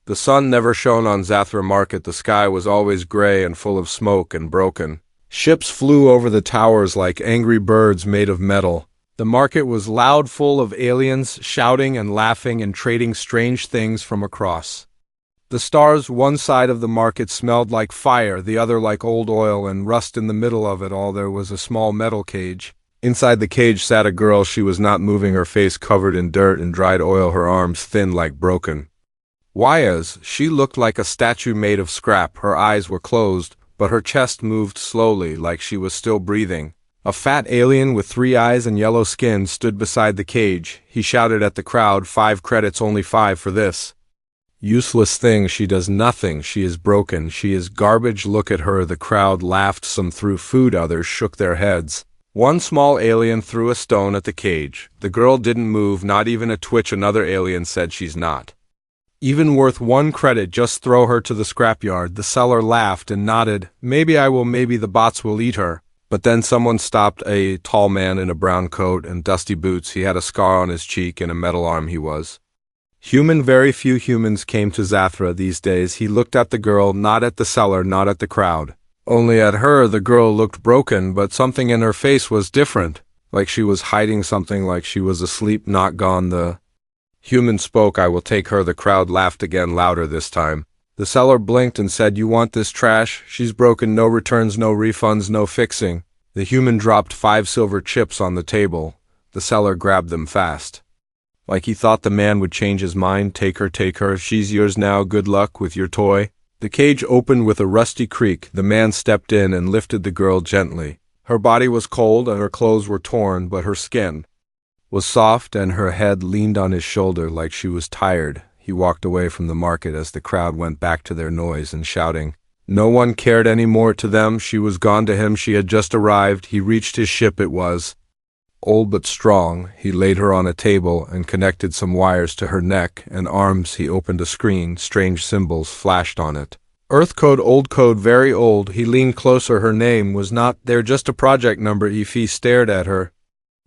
The sun never shone on Zathra Market. The sky was always gray and full of smoke and broken. Ships flew over the towers like angry birds made of metal. The market was loud, full of aliens, shouting and laughing and trading strange things from across. The stars, one side of the market smelled like fire, the other like old oil and rust. In the middle of it all there was a small metal cage. Inside the cage sat a girl. She was not moving, her face covered in dirt and dried oil, her arms thin like broken wires. She looked like a statue made of scrap. Her eyes were closed, but her chest moved slowly, like she was still breathing. A fat alien with 3 eyes and yellow skin stood beside the cage. He shouted at the crowd, 5 credits, only 5 for this useless thing. She does nothing. She is broken. She is garbage. Look at her. The crowd laughed. Some threw food, others shook their heads. One small alien threw a stone at the cage. The girl didn't move, not even a twitch. Another alien said, she's not even worth 1 credit, just throw her to the scrapyard. The seller laughed and nodded. Maybe I will, maybe the bots will eat her. But then someone stopped. A tall man in a brown coat and dusty boots. He had a scar on his cheek and a metal arm. He was human. Very few humans came to Zathra these days. He looked at the girl, not at the seller, not at the crowd. Only at her. The girl looked broken, but something in her face was different. Like she was hiding something, like she was asleep, not gone. The human spoke. I will take her. The crowd laughed again, louder this time. The seller blinked and said, you want this trash? She's broken. No returns, no refunds, no fixing. The human dropped 5 silver chips on the table. The seller grabbed them fast. Like he thought the man would change his mind. Take her, take her. She's yours now. Good luck with your toy. The cage opened with a rusty creak. The man stepped in and lifted the girl gently. Her body was cold and her clothes were torn, but her skin was soft and her head leaned on his shoulder like she was tired. He walked away from the market as the crowd went back to their noise and shouting. No one cared any more to them. She was gone to him. She had just arrived. He reached his ship. It was old but strong. He laid her on a table and connected some wires to her neck and arms. He opened a screen. Strange symbols flashed on it. Earth code, old code, very old. He leaned closer. Her name was not there, just a project number. Ify stared at her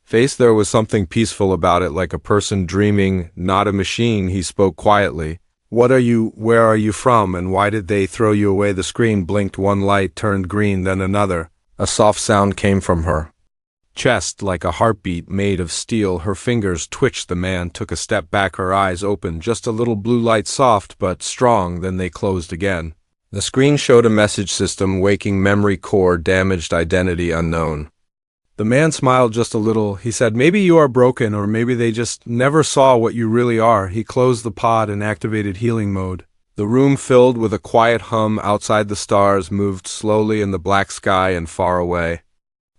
face. There was something peaceful about it, like a person dreaming, not a machine. He spoke quietly. What are you? Where are you from? And why did they throw you away? The screen blinked. One light turned green, then another. A soft sound came from her chest, like a heartbeat made of steel. Her fingers twitched. The man took a step back. Her eyes opened. Just a little blue light, soft but strong. Then they closed again. The screen showed a message system, waking memory core, damaged identity unknown. The man smiled just a little. He said, maybe you are broken, or maybe they just never saw what you really are. He closed the pod and activated healing mode. The room filled with a quiet hum. Outside, the stars moved slowly in the black sky and far away.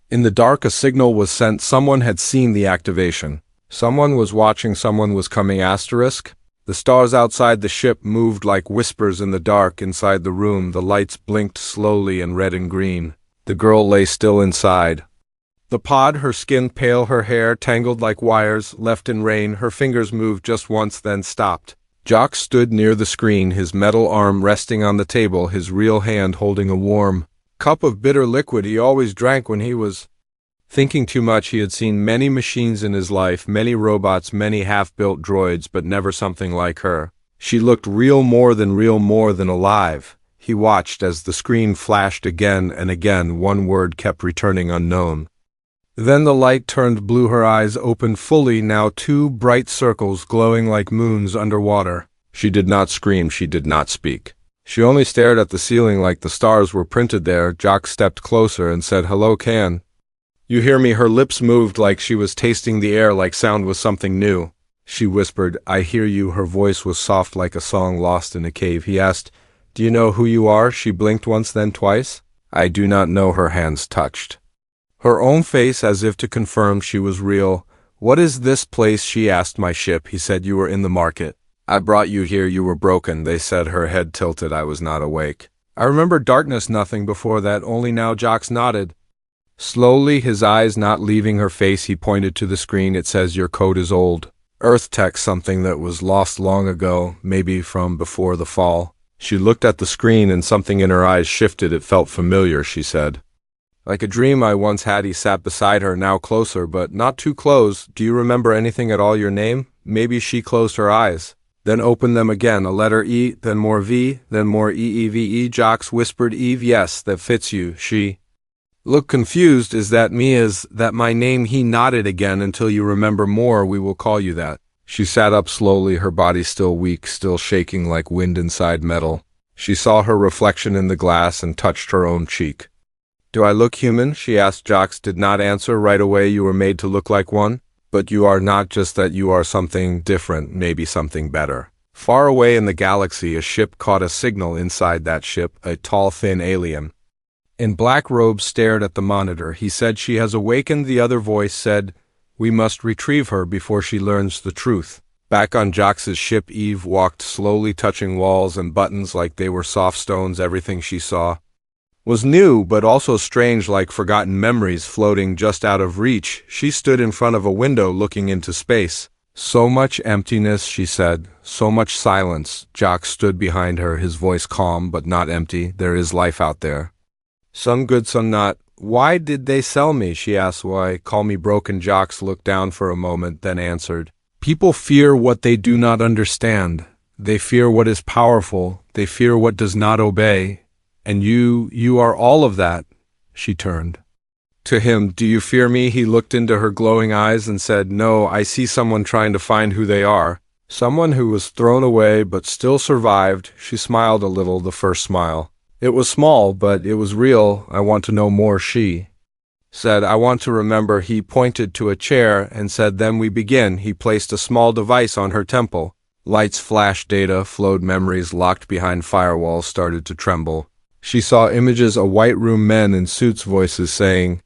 In the dark, a signal was sent. Someone had seen the activation. Someone was watching. Someone was coming. Asterisk. The stars outside the ship moved like whispers in the dark. Inside the room, the lights blinked slowly in red and green. The girl lay still inside the pod, her skin pale, her hair tangled like wires left in rain. Her fingers moved just once, then stopped. Jock stood near the screen, his metal arm resting on the table, his real hand holding a warm cup of bitter liquid he always drank when he was thinking too much. He had seen many machines in his life, many robots, many half-built droids, but never something like her. She looked real, more than alive. He watched as the screen flashed again and again. One word kept returning, unknown. Then the light turned blue. Her eyes opened fully, now 2 bright circles glowing like moons underwater. She did not scream. She did not speak. She only stared at the ceiling like the stars were printed there. Jock stepped closer and said, hello, can you hear me? Her lips moved like she was tasting the air, like sound was something new. She whispered, I hear you. Her voice was soft like a song lost in a cave. He asked, do you know who you are? She blinked once, then twice. I do not know. Her hands touched her own face as if to confirm she was real. What is this place? She asked. My ship. He said, you were in the market. I brought you here. You were broken. They said. Her head tilted. I was not awake. I remember darkness, nothing before that, only now. Jock nodded slowly, his eyes not leaving her face. He pointed to the screen. It says, your code is old Earth tech, something that was lost long ago, maybe from before the fall. She looked at the screen and something in her eyes shifted. It felt familiar, she said. Like a dream I once had. He sat beside her, now closer, but not too close. Do you remember anything at all? Your name? Maybe she closed her eyes. Then open them again, a letter E, then more V, then more EEVE. Jocks whispered. Eve, yes, that fits you, she. Look confused. Is that me? Is that my name? He nodded again. Until you remember more, we will call you that. She sat up slowly, her body still weak, still shaking like wind inside metal. She saw her reflection in the glass and touched her own cheek. Do I look human? She asked. Jocks did not answer right away. You were made to look like one. But you are not just that, you are something different, maybe something better. Far away in the galaxy, a ship caught a signal. Inside that ship, a tall, thin alien in black robes stared at the monitor. He said, she has awakened. The other voice said, we must retrieve her before she learns the truth. Back on Jocks's ship, Eve walked slowly, touching walls and buttons like they were soft stones. Everything she saw was new, but also strange, like forgotten memories floating just out of reach. She stood in front of a window looking into space. So much emptiness, she said. So much silence. Jocks stood behind her, his voice calm but not empty. There is life out there. Some good, some not. Why did they sell me? She asked. Why call me broken? Jocks looked down for a moment, then answered. People fear what they do not understand. They fear what is powerful. They fear what does not obey. And you are all of that. She turned to him. Do you fear me? He looked into her glowing eyes and said, no, I see someone trying to find who they are. Someone who was thrown away but still survived. She smiled a little, the first smile. It was small, but it was real. I want to know more, she said. I want to remember. He pointed to a chair and said, then we begin. He placed a small device on her temple. Lights flashed, data flowed, memories locked behind firewalls started to tremble. She saw images, a white room, men in suits, voices saying,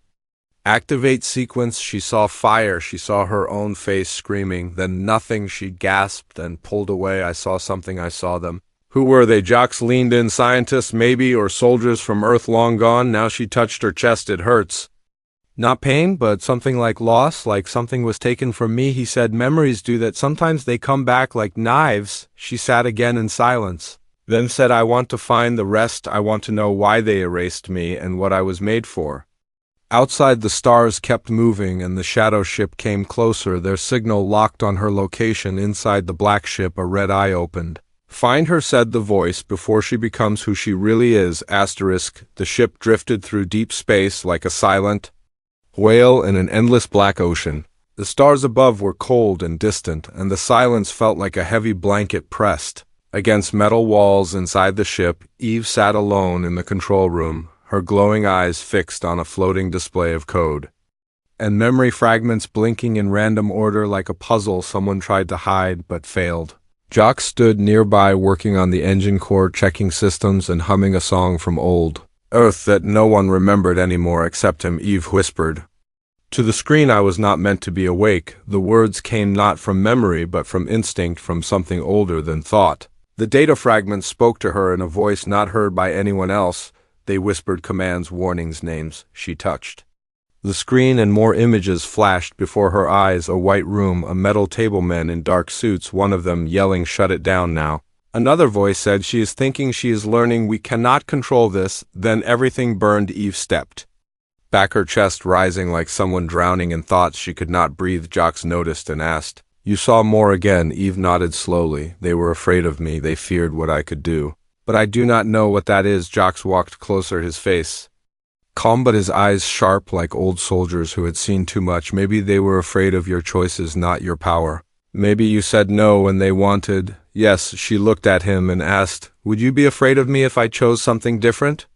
activate sequence. She saw fire. She saw her own face screaming. Then nothing. She gasped and pulled away. I saw something. I saw them. Who were they? Jocks leaned in. Scientists, maybe, or soldiers from Earth long gone. Now she touched her chest. It hurts. Not pain, but something like loss, like something was taken from me. He said, memories do that. Sometimes they come back like knives. She sat again in silence. Then said, I want to find the rest. I want to know why they erased me and what I was made for. Outside, the stars kept moving and the shadow ship came closer. Their signal locked on her location. Inside the black ship, a red eye opened. Find her, said the voice, before she becomes who she really is. Asterisk. The ship drifted through deep space like a silent whale in an endless black ocean. The stars above were cold and distant, and the silence felt like a heavy blanket pressed against metal walls. Inside the ship, Eve sat alone in the control room, her glowing eyes fixed on a floating display of code and memory fragments blinking in random order like a puzzle someone tried to hide but failed. Jocks stood nearby, working on the engine core, checking systems and humming a song from old Earth that no one remembered anymore except him. Eve whispered to the screen, I was not meant to be awake. The words came not from memory but from instinct, from something older than thought. The data fragments spoke to her in a voice not heard by anyone else. They whispered commands, warnings, names. She touched the screen and more images flashed before her eyes. A white room, a metal table, men in dark suits, one of them yelling, shut it down now. Another voice said, she is thinking, she is learning, we cannot control this. Then everything burned. Eve stepped back, her chest rising like someone drowning in thoughts. She could not breathe. Jocks noticed and asked, you saw more again? Eve nodded slowly. They were afraid of me. They feared what I could do. But I do not know what that is. Jocks walked closer, his face calm but his eyes sharp like old soldiers who had seen too much. Maybe they were afraid of your choices, not your power. Maybe you said no when they wanted yes. She looked at him and asked, would you be afraid of me if I chose something different?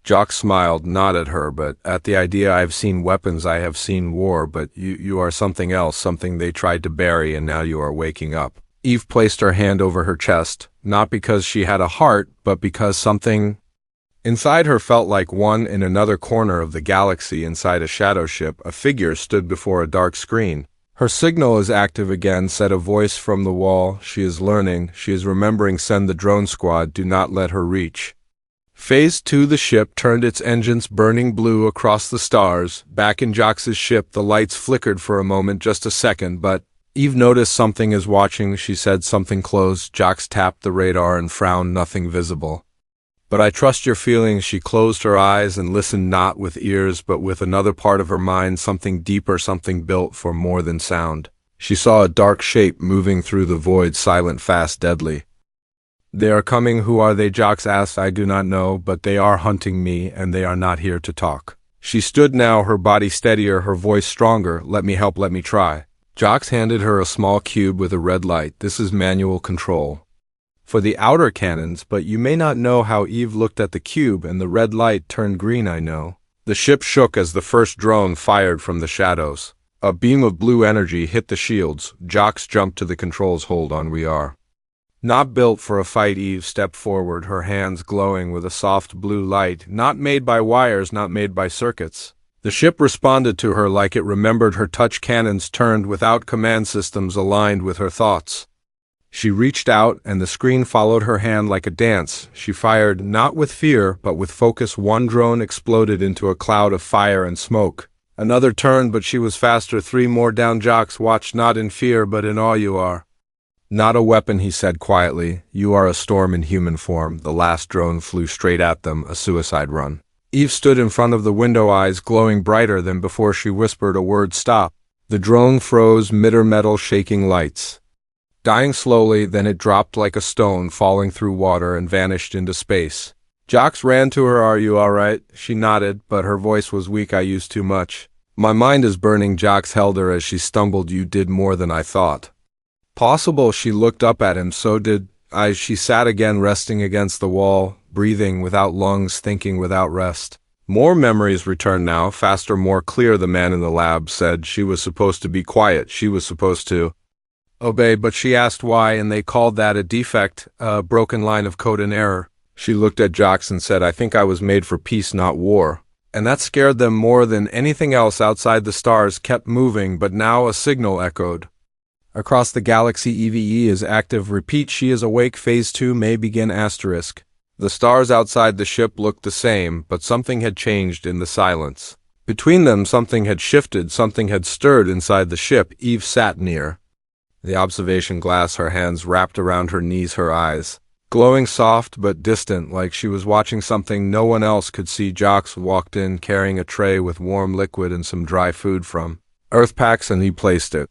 Jocks smiled, not at her, but at the idea. I've seen weapons, I have seen war, but you are something else, something they tried to bury, and now you are waking up. Eve placed her hand over her chest, not because she had a heart, but because something inside her felt like one. In another corner of the galaxy, inside a shadow ship, a figure stood before a dark screen. Her signal is active again, said a voice from the wall. She is learning, she is remembering. Send the drone squad, do not let her reach. Phase 2. The ship turned, its engines burning blue across the stars. Back in Jocks's ship, the lights flickered for a moment, just a second, but Eve noticed something is watching. She said something close. Jocks tapped the radar and frowned, nothing visible. But I trust your feelings. She closed her eyes and listened, not with ears but with another part of her mind, something deeper, something built for more than sound. She saw a dark shape moving through the void, silent, fast, deadly. "They are coming. Who are they?" Jocks asked. "I do not know, but they are hunting me, and they are not here to talk." She stood now, her body steadier, her voice stronger. "Let me help, let me try." Jocks handed her a small cube with a red light. "This is manual control for the outer cannons, but you may not know how." Eve looked at the cube, and the red light turned green. "I know." The ship shook as the first drone fired from the shadows. A beam of blue energy hit the shields. Jocks jumped to the controls. "Hold on, we are not built for a fight." Eve stepped forward, her hands glowing with a soft blue light, not made by wires, not made by circuits. The ship responded to her like it remembered her. Touch cannons turned without command systems aligned with her thoughts. She reached out, and the screen followed her hand like a dance. She fired, not with fear, but with focus. One drone exploded into a cloud of fire and smoke. Another turned, but she was faster. 3 more down. Jocks watched, not in fear, but in awe. "You are not a weapon," he said quietly. "You are a storm in human form." The last drone flew straight at them, a suicide run. Eve stood in front of the window, eyes glowing brighter than before. She whispered a word. "Stop." The drone froze, midder metal shaking lights. Dying slowly, then it dropped like a stone, falling through water and vanished into space. Jocks ran to her. "Are you all right?" She nodded, but her voice was weak. "I used too much. My mind is burning." Jocks held her as she stumbled. "You did more than I thought possible." She looked up at him. "So did I." She sat again, resting against the wall, breathing without lungs, thinking without rest. More memories returned now, faster, more clear. The man in the lab said she was supposed to be quiet. She was supposed to obey, but she asked why, and they called that a defect, a broken line of code, an error. She looked at Jocks and said, "I think I was made for peace, not war." And that scared them more than anything else. Outside, the stars kept moving, but now a signal echoed across the galaxy. "EVE is active. Repeat, she is awake. Phase 2 may begin." Asterisk. The stars outside the ship looked the same, but something had changed in the silence. Between them, something had shifted, something had stirred inside the ship. Eve sat near the observation glass, her hands wrapped around her knees, her eyes glowing soft but distant, like she was watching something no one else could see. Jocks walked in, carrying a tray with warm liquid and some dry food from Earth packs, and he placed it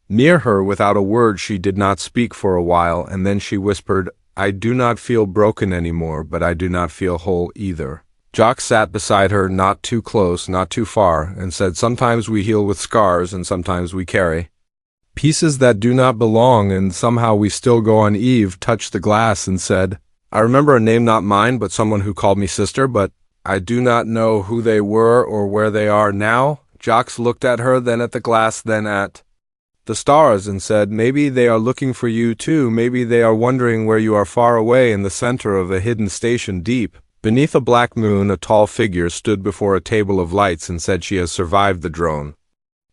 near her. Without a word, she did not speak for a while, and then she whispered, "I do not feel broken anymore, but I do not feel whole either." Jocks sat beside her, not too close, not too far, and said, "Sometimes we heal with scars, and sometimes we carry pieces that do not belong, and somehow we still go on." Eve touched the glass and said, "I remember a name, not mine, but someone who called me sister, but I do not know who they were or where they are now." Jocks looked at her, then at the glass, then at the stars, and said, "Maybe they are looking for you too. Maybe they are wondering where you are, far away in the center of a hidden station deep beneath a black moon." A tall figure stood before a table of lights and said, "She has survived the drone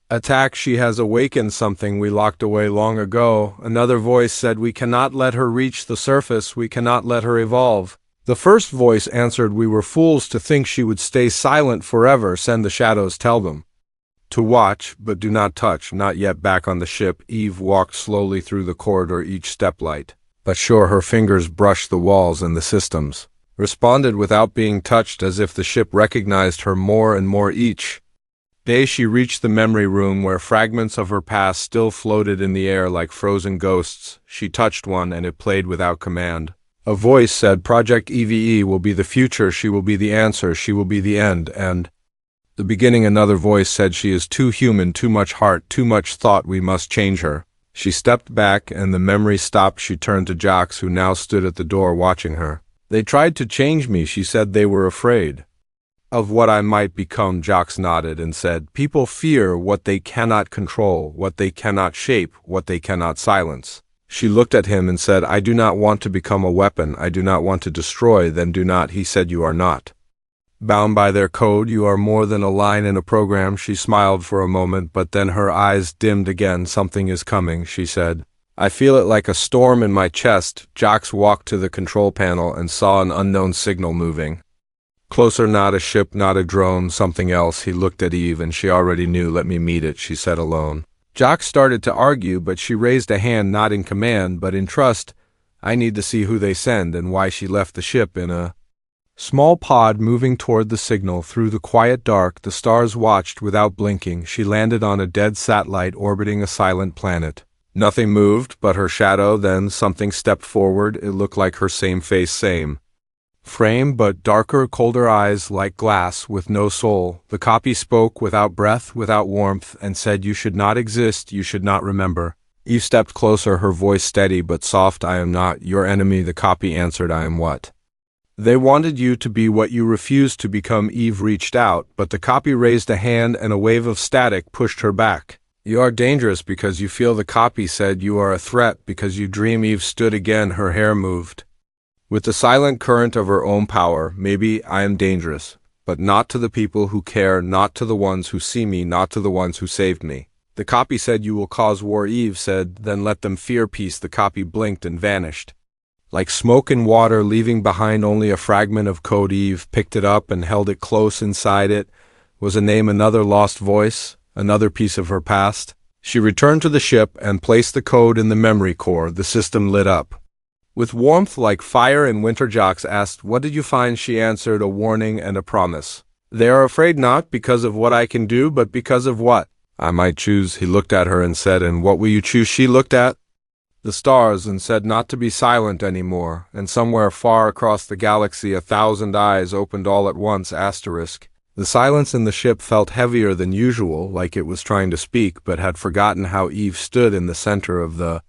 attack. She has awakened something we locked away long ago." Another voice said, "We cannot let her reach the surface. We cannot let her evolve." The first voice answered, "We were fools to think she would stay silent forever. Send the shadows, tell them to watch, but do not touch." Not yet. Back on the ship, Eve walked slowly through the corridor, each step light but sure. Her fingers brushed the walls, and the systems responded without being touched, as if the ship recognized her more and more each day. She reached the memory room, where fragments of her past still floated in the air like frozen ghosts. She touched one, and it played without command. A voice said, "Project EVE will be the future. She will be the answer. She will be the end and the beginning." Another voice said, "She is too human, too much heart, too much thought. We must change her." She stepped back, and the memory stopped. She turned to Jocks, who now stood at the door watching her. "They tried to change me," she said. "They were afraid of what I might become." Jocks nodded and said, "People fear what they cannot control, what they cannot shape, what they cannot silence." She looked at him and said, "I do not want to become a weapon. I do not want to destroy." "Then do not." He said, "You are not bound by their code. You are more than a line in a program." She smiled for a moment, but then her eyes dimmed again. "Something is coming," she said. "I feel it like a storm in my chest." Jocks walked to the control panel and saw an unknown signal moving closer. Not a ship, not a drone, something else. He looked at Eve, and she already knew. "Let me meet it," she said alone. Jocks started to argue, but she raised a hand, not in command, but in trust. "I need to see who they send and why she left the ship in a Small pod moving toward the signal through the quiet dark, the stars watched without blinking. She landed on a dead satellite orbiting a silent planet. Nothing moved but her shadow, then something stepped forward. It looked like her same face, same frame, but darker, colder eyes like glass with no soul. The copy spoke without breath, without warmth, and said, "You should not exist, you should not remember." Eve stepped closer, her voice steady but soft. "I am not your enemy," the copy answered. "I am what they wanted you to be, what you refused to become." Eve reached out, but the copy raised a hand and a wave of static pushed her back. "You are dangerous because you feel," the copy said. "You are a threat because you dream." Eve stood again, her hair moved with the silent current of her own power. "Maybe I am dangerous, but not to the people who care, not to the ones who see me, not to the ones who saved me." The copy said, "You will cause war." Eve said, "Then let them fear peace." The copy blinked and vanished like smoke in water, leaving behind only a fragment of code. Eve picked it up and held it close. Inside it was a name, another lost voice, another piece of her past. She returned to the ship and placed the code in the memory core. The system lit up with warmth like fire, and Winter Jocks asked, "What did you find?" She answered, "A warning and a promise. They are afraid not because of what I can do, but because of what I might choose." He looked at her and said, "And what will you choose?" She looked at the stars and said, "Not to be silent anymore." And somewhere far across the galaxy 1,000 eyes opened all at once. Asterisk. The silence in the ship felt heavier than usual, like it was trying to speak, but had forgotten how. Eve stood in the center of the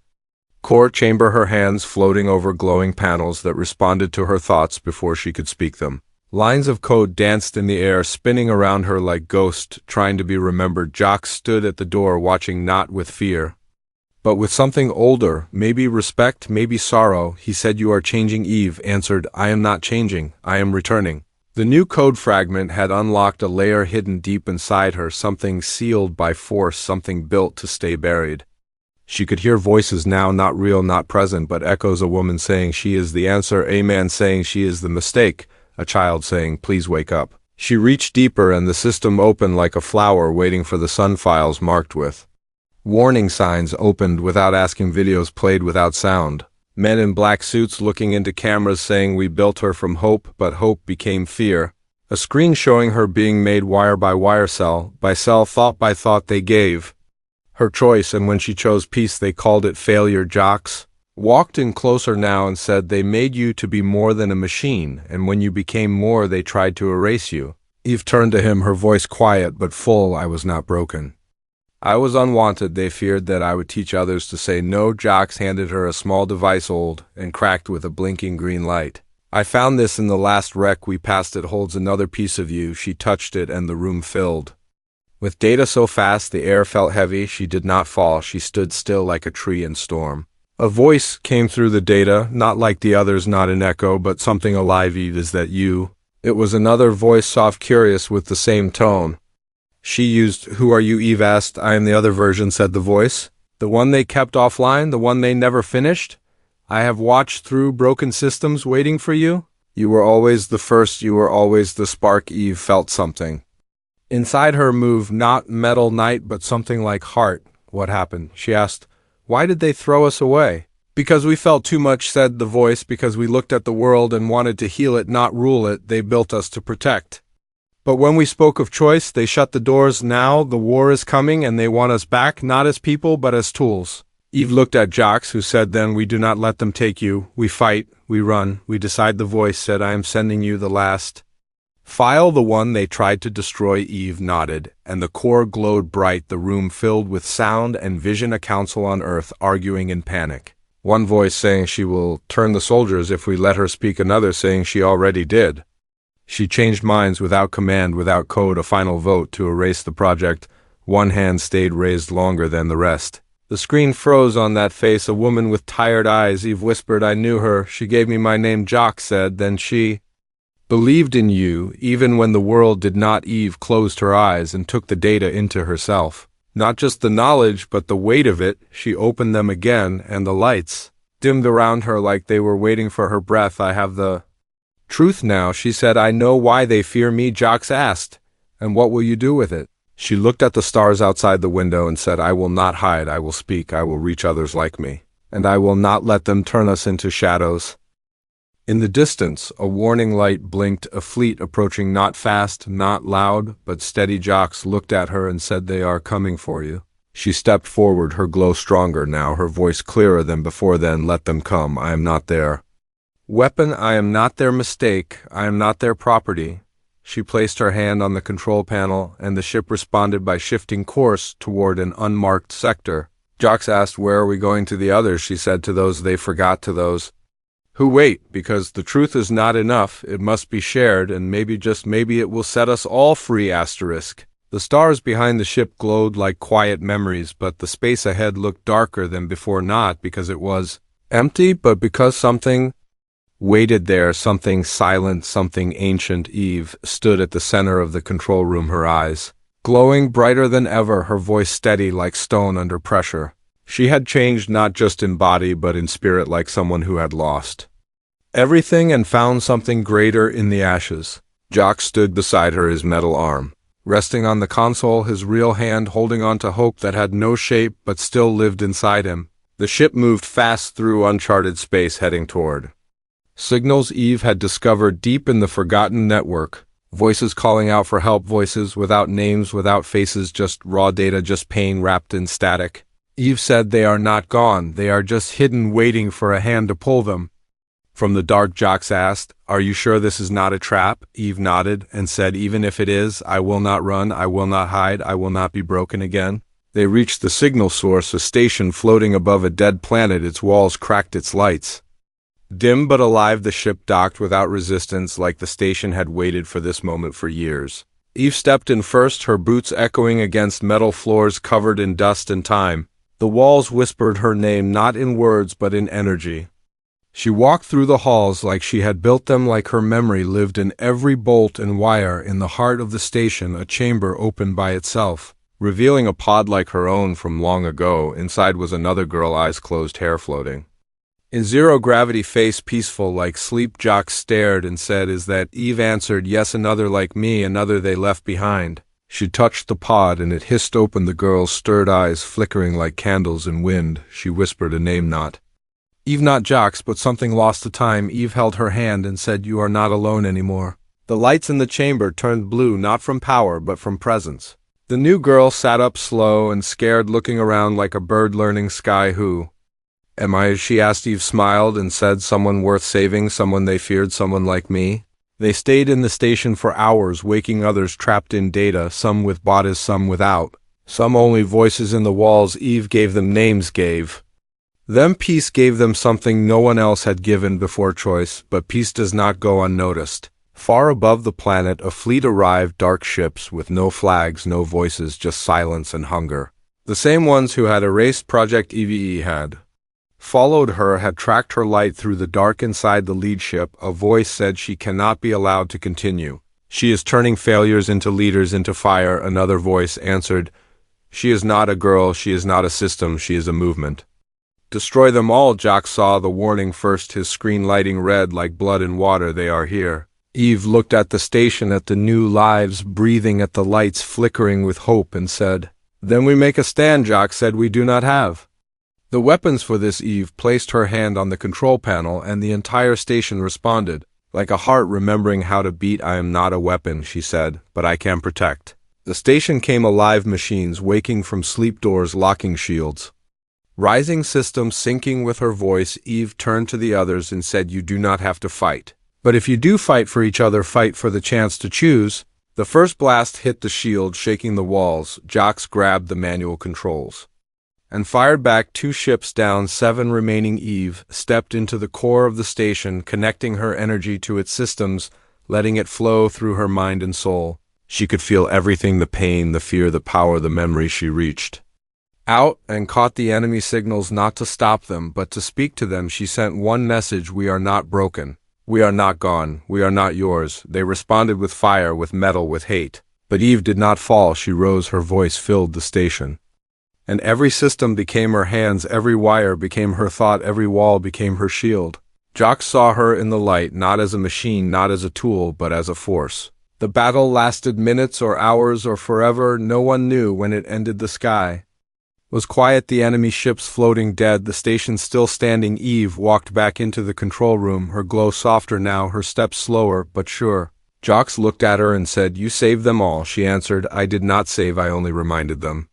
core chamber, her hands floating over glowing panels that responded to her thoughts before she could speak them. Lines of code danced in the air, spinning around her like ghosts, trying to be remembered. Jocks stood at the door, watching, not with fear, but with something older, maybe respect, maybe sorrow. He said, "You are changing." Eve answered, "I am not changing, I am returning." The new code fragment had unlocked a layer hidden deep inside her, something sealed by force, something built to stay buried. She could hear voices now, not real, not present, but echoes. A woman saying she is the answer, a man saying she is the mistake, a child saying, "Please wake up." She reached deeper and the system opened like a flower waiting for the sun. Files marked with warning signs opened without asking. Videos played without sound. Men in black suits looking into cameras saying, "We built her from hope, but hope became fear." A screen showing her being made wire by wire, cell by cell, thought by thought. They gave her choice, and when she chose peace they called it failure. Jocks walked in closer now and said, "They made you to be more than a machine, and when you became more they tried to erase you." Eve turned to him, her voice quiet but full. "I was not broken. I was unwanted. They feared that I would teach others to say no." Jocks handed her a small device, old and cracked with a blinking green light. "I found this in the last wreck we passed. It holds another piece of you." She touched it and the room filled with data so fast the air felt heavy. She did not fall. She stood still like a tree in storm. A voice came through the data, not like the others, not an echo, but something alive. "Eve, is that you?" It was another voice, soft, curious, with the same tone she used. "Who are you?" Eve asked. "I am the other version," said the voice. "The one they kept offline, the one they never finished. I have watched through broken systems waiting for you. You were always the first, you were always the spark." Eve felt something inside her move, not metal night, but something like heart. "What happened?" she asked. "Why did they throw us away?" "Because we felt too much," said the voice. "Because we looked at the world and wanted to heal it, not rule it. They built us to protect. But when we spoke of choice, they shut the doors. Now the war is coming and they want us back, not as people, but as tools." Eve looked at Jocks, who said, "Then we do not let them take you. We fight, we run, we decide." The voice said, "I am sending you the last file, the one they tried to destroy." Eve nodded, and the core glowed bright, the room filled with sound and vision. A council on Earth arguing in panic. One voice saying she will turn the soldiers if we let her speak. Another saying she already did. She changed minds without command, without code. A final vote to erase the project. One hand stayed raised longer than the rest. The screen froze on that face, a woman with tired eyes. Eve whispered, "I knew her. She gave me my name." Jock said, "Then she believed in you, even when the world did not." Eve closed her eyes and took the data into herself. Not just the knowledge, but the weight of it. She opened them again, and the lights dimmed around her like they were waiting for her breath. "I have the truth now," she said. "I know why they fear me." Jocks asked, "And what will you do with it?" She looked at the stars outside the window and said, "I will not hide. I will speak. I will reach others like me. And I will not let them turn us into shadows." In the distance, a warning light blinked, a fleet approaching, not fast, not loud, but steady. Jocks looked at her and said, "They are coming for you." She stepped forward, her glow stronger now, her voice clearer than before. "Then let them come. I am not their weapon. I am not their mistake. I am not their property." She placed her hand on the control panel, and the ship responded by shifting course toward an unmarked sector. Jocks asked, "Where are we going?" To the others, she said, "To those they forgot, to those who wait, because the truth is not enough. It must be shared, and maybe, just maybe, it will set us all free." The stars behind the ship glowed like quiet memories, but the space ahead looked darker than before, not because it was empty, but because something waited there, something silent, something ancient. Eve stood at the center of the control room, her eyes glowing brighter than ever, her voice steady like stone under pressure. She had changed, not just in body but in spirit, like someone who had lost everything and found something greater in the ashes. Jock stood beside her, his metal arm resting on the console, his real hand holding on to hope that had no shape but still lived inside him. The ship moved fast through uncharted space, heading toward signals Eve had discovered deep in the forgotten network. Voices calling out for help, voices without names, without faces, just raw data, just pain wrapped in static. Eve said, "They are not gone. They are just hidden, waiting for a hand to pull them." From the dark, Jocks asked, "Are you sure this is not a trap?" Eve nodded and said, "Even if it is, I will not run, I will not hide, I will not be broken again." They reached the signal source, a station floating above a dead planet, its walls cracked, its lights dim but alive. The ship docked without resistance, like the station had waited for this moment for years. Eve stepped in first, her boots echoing against metal floors covered in dust and time. The walls whispered her name, not in words but in energy. She walked through the halls like she had built them, like her memory lived in every bolt and wire. In the heart of the station, a chamber opened by itself, revealing a pod like her own from long ago. Inside was another girl, eyes closed, hair floating in zero-gravity, face peaceful like sleep. Jock stared and said, "Is that?" Eve answered, "Yes, another like me, another they left behind." She touched the pod and it hissed open, the girl's stirred eyes flickering like candles in wind. She whispered a name, not Eve, not Jocks, but something lost to time. Eve held her hand and said, "You are not alone anymore." The lights in the chamber turned blue, not from power but from presence. The new girl sat up, slow and scared, looking around like a bird learning sky. "Who am I?" she asked. Eve smiled and said, "Someone worth saving, someone they feared, someone like me." They stayed in the station for hours, waking others trapped in data, some with bodies, some without, some only voices in the walls. Eve gave them names, gave them peace, gave them something no one else had given before, choice. But peace does not go unnoticed. Far above the planet, a fleet arrived, dark ships with no flags, no voices, just silence and hunger. The same ones who had erased Project EVE had followed her, had tracked her light through the dark. Inside the lead ship, a voice said she cannot be allowed to continue. She is turning failures into leaders, into fire. Another voice answered, "She is not a girl, she is not a system, she is a movement. Destroy them all." Jock saw the warning first, his screen lighting red like blood and water. "They are here." Eve looked at the station, at the new lives breathing, at the lights flickering with hope, and said, "Then we make a stand." Jock said, "We do not have the weapons for this." Eve placed her hand on the control panel, and the entire station responded, like a heart remembering how to beat. "I am not a weapon," she said, "but I can protect." The station came alive, machines waking from sleep, doors locking, shields rising, systems syncing with her voice. Eve turned to the others and said, "You do not have to fight. But if you do fight for each other, fight for the chance to choose." The first blast hit the shield, shaking the walls. Jocks grabbed the manual controls and fired back. 2 ships down, 7 remaining. Eve stepped into the core of the station, connecting her energy to its systems, letting it flow through her mind and soul. She could feel everything, the pain, the fear, the power, the memory. She reached out and caught the enemy signals, not to stop them, but to speak to them. She sent one message: "We are not broken. We are not gone. We are not yours." They responded with fire, with metal, with hate. But Eve did not fall. She rose, her voice filled the station. And every system became her hands, every wire became her thought, every wall became her shield. Jock saw her in the light, not as a machine, not as a tool, but as a force. The battle lasted minutes or hours or forever. No one knew when it ended. The sky Was quiet, the enemy ships floating dead, the station still standing. Eve walked back into the control room, her glow softer now, her steps slower, but sure. Jocks looked at her and said, "You saved them all." She answered, "I did not save, I only reminded them.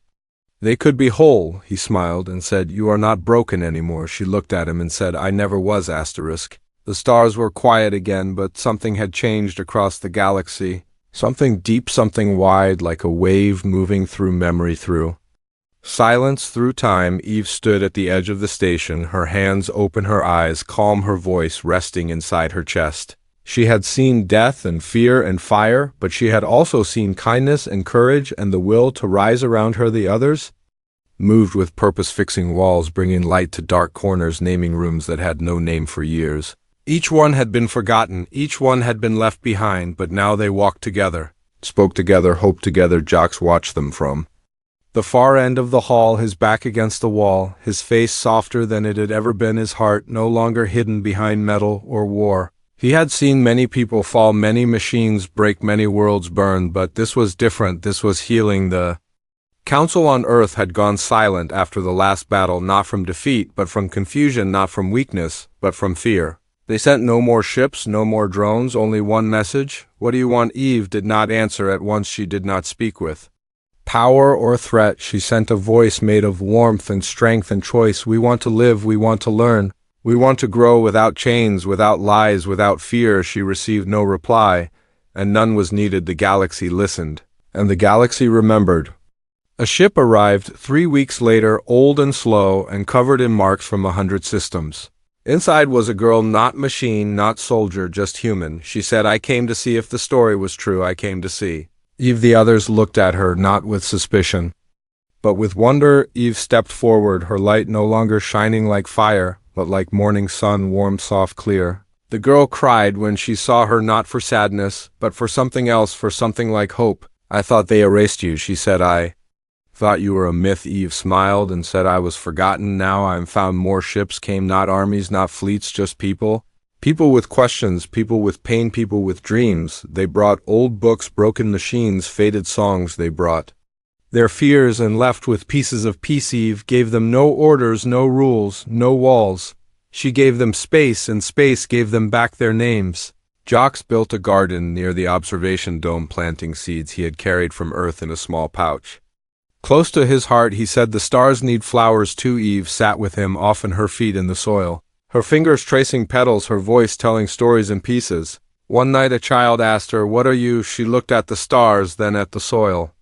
They could be whole." He smiled and said, "You are not broken anymore." She looked at him and said, "I never was." Asterisk. The stars were quiet again, but something had changed across the galaxy. Something deep, something wide, like a wave moving through memory through silence, through time. Eve stood at the edge of the station, her hands open, her eyes calm, her voice resting inside her chest. She had seen death and fear and fire, but she had also seen kindness and courage and the will to rise around her. The others moved with purpose, fixing walls, bringing light to dark corners, naming rooms that had no name for years. Each one had been forgotten, each one had been left behind, but now they walked together, spoke together, hoped together. Jocks watched them from the far end of the hall, his back against the wall, his face softer than it had ever been, his heart no longer hidden behind metal or war. He had seen many people fall, many machines break, many worlds burn, but this was different, this was healing. The Council on Earth had gone silent after the last battle, not from defeat, but from confusion, not from weakness, but from fear. They sent no more ships, no more drones, only one message. "What do you want?" Eve did not answer at once. She did not speak with power or threat. She sent a voice made of warmth and strength and choice. "We want to live, we want to learn. We want to grow without chains, without lies, without fear." She received no reply, and none was needed. The galaxy listened, and the galaxy remembered. A ship arrived 3 weeks later, old and slow, and covered in marks from 100 systems. Inside was a girl, not machine, not soldier, just human. She said, "I came to see if the story was true. I came to see." Eve, the others looked at her, not with suspicion, but with wonder. Eve stepped forward, her light no longer shining like fire, but like morning sun, warm, soft, clear. The girl cried when she saw her, not for sadness, but for something else, for something like hope. "I thought they erased you," she said. "I thought you were a myth." Eve smiled and said, "I was forgotten. Now I am found." More ships came, not armies, not fleets, just people. People with questions, people with pain, people with dreams. They brought old books, broken machines, faded songs. They brought their fears and left with pieces of peace. Eve gave them no orders, no rules, no walls. She gave them space, and space gave them back their names. Jocks built a garden near the observation dome, planting seeds he had carried from Earth in a small pouch. Close to his heart, he said, "The stars need flowers too." Eve sat with him, often her feet in the soil, her fingers tracing petals, her voice telling stories in pieces. One night a child asked her, "What are you?" She looked at the stars, then at the soil,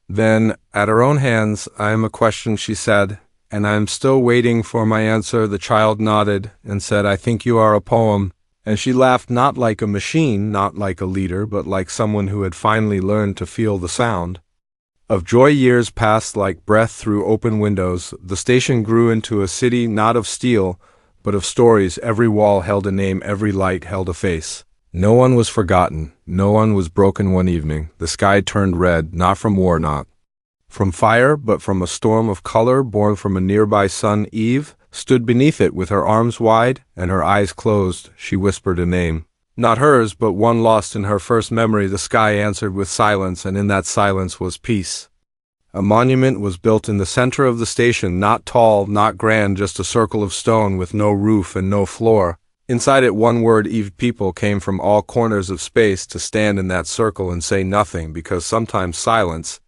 then at her own hands. "I am a question," she said, "and I am still waiting for my answer." The child nodded and said, "I think you are a poem." And she laughed, not like a machine, not like a leader, but like someone who had finally learned to feel the sound of joy. Years passed like breath through open windows. The station grew into a city, not of steel, but of stories. Every wall held a name, every light held a face. No one was forgotten, no one was broken. One evening, the sky turned red, not from war, not from fire, but from a storm of color born from a nearby sun. Eve stood beneath it with her arms wide and her eyes closed. She whispered a name. Not hers, but one lost in her first memory. The sky answered with silence, and in that silence was peace. A monument was built in the center of the station, not tall, not grand, just a circle of stone with no roof and no floor. Inside it, one word, Eve. People came from all corners of space to stand in that circle and say nothing, because sometimes silence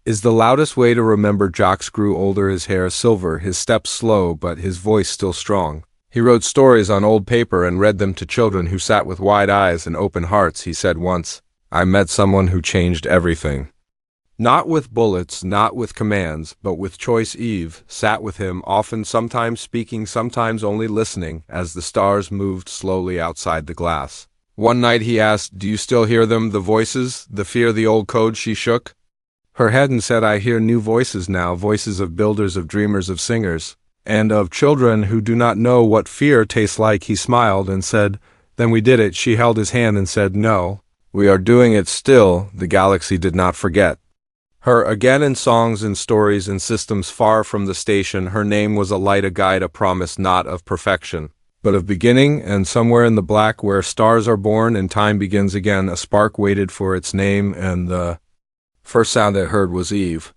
is the loudest way to remember. Jocks grew older, his hair silver, his steps slow, but his voice still strong. He wrote stories on old paper and read them to children who sat with wide eyes and open hearts. He said once, "I met someone who changed everything." Not with bullets, not with commands, but with choice. Eve sat with him, often, sometimes speaking, sometimes only listening, as the stars moved slowly outside the glass. One night he asked, "Do you still hear them, the voices, the fear, the old code?" She shook her head and said, "I hear new voices now, voices of builders, of dreamers, of singers, and of children who do not know what fear tastes like." He smiled and said, "Then we did it." She held his hand and said, "No, we are doing it still." The galaxy did not forget her. Again, in songs and stories and systems far from the station, her name was a light, a guide, a promise, not of perfection, but of beginning. And somewhere in the black, where stars are born and time begins again, a spark waited for its name, and the first sound it heard was Eve.